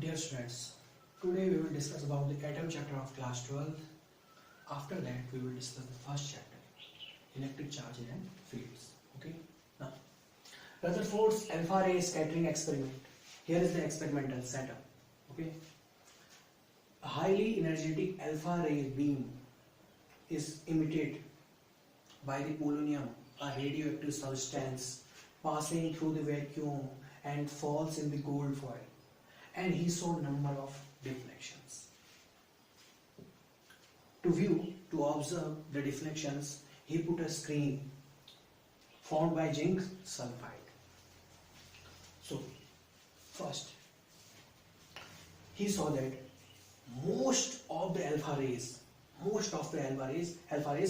Dear students, today we will discuss about the atom chapter of class 12. After that, we will discuss the first chapter, electric charges and fields. Okay. Now, Rutherford's alpha ray scattering experiment. Here is the experimental setup. Okay. A highly energetic alpha ray beam is emitted by the polonium, a radioactive substance, passing through the vacuum and falls in the gold foil. And he saw number of deflections. To observe the deflections, he put a screen formed by zinc sulfide. So, first, he saw that most of the alpha rays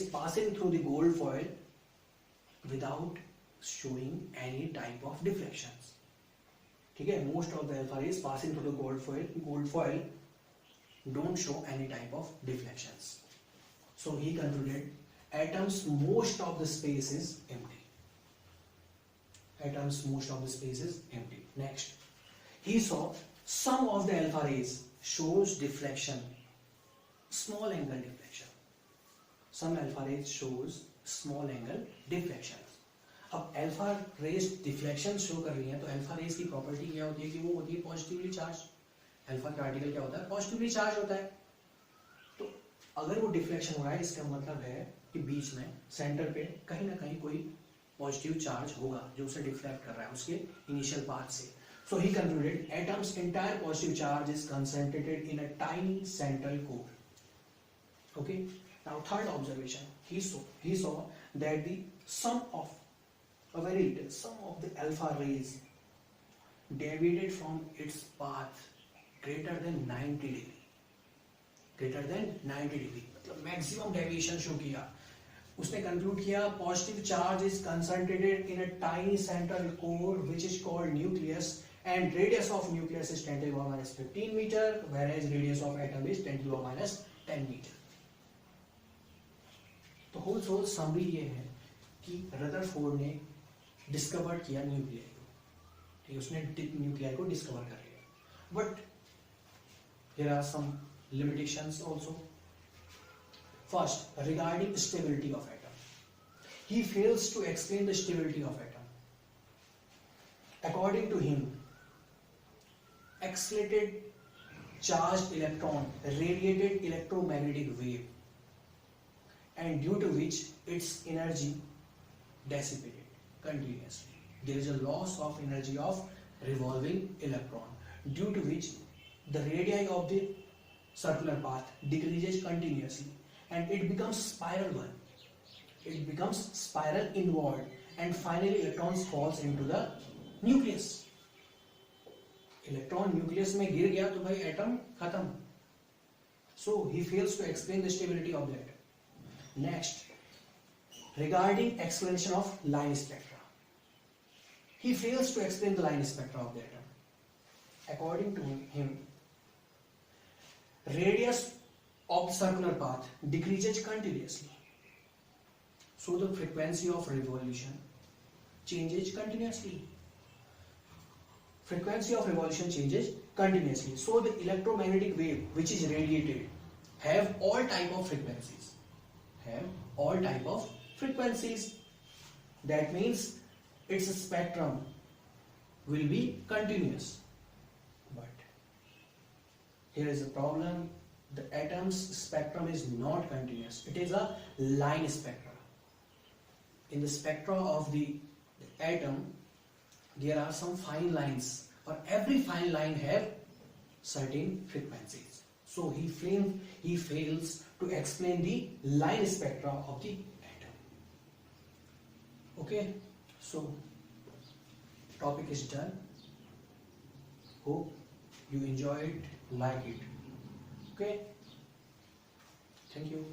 passing through the gold foil without showing any type of deflections. ठीक है, most of the alpha rays passing through the gold foil don't show any type of deflections. So he concluded atoms most of the space is empty. Next, he saw some of the alpha rays shows deflection, small angle deflection. Some alpha rays shows small angle deflection. अब alpha raise deflection show कर रही है तो alpha raise की property क्या होती है कि वो होती है पॉजिटिवली चार्ज. अल्फा का पार्टिकल क्या होता है? पॉजिटिवली चार्ज होता है. तो अगर वो डिफ्लेक्शन हो रहा है इसका मतलब है कि बीच में सेंटर पे कहीं ना कहीं कोई पॉजिटिव चार्ज होगा जो उसे डिफ्लेक्ट कर रहा है उसके इनिशियल पाथ से. So he concluded atoms entire positive charge is concentrated in a tiny central core. Okay, now third observation, he saw that the sum of the alpha rays deviated from its path greater than 90 degree. मतलब maximum deviation show किया. उसने conclude किया positive charge is concentrated in a tiny central core which is called nucleus and radius of nucleus is 10 to the power minus 15 meter whereas radius of atom is 10 to the power minus 10 meter. तो whole summary ये है कि Rutherford ने discover किया nuclei को. ठीक है, उसने न्यूक्लियाई को डिस्कवर कर लिया. But here are some limitations also. First, regarding stability of atom, he fails to explain the stability of atom. According to him, accelerated charged electron radiated electromagnetic wave and due to which its energy dissipated continuously. There is a loss of energy of revolving electron due to which the radii of the circular path decreases continuously and it becomes spiral one. It becomes spiral inward and finally electrons falls into the nucleus. Electron nucleus में गिर गया तो भाई atom खत्म. So he fails to explain the stability of the atom. Next, regarding explanation of line spectra, he fails to explain the line spectra of the atom. According to him, radius of the circular path decreases continuously, so the frequency of revolution changes continuously. Frequency of revolution changes continuously. So the electromagnetic wave which is radiated have all type of frequencies. That means its spectrum will be continuous. But here is a problem. The atom's spectrum is not continuous. It is a line spectra. In the spectra of the atom, there are some fine lines, or every fine line have certain frequencies. So he fails to explain the line spectra of the atom. Okay, so topic is done. Hope you enjoyed, like it. Okay, thank you.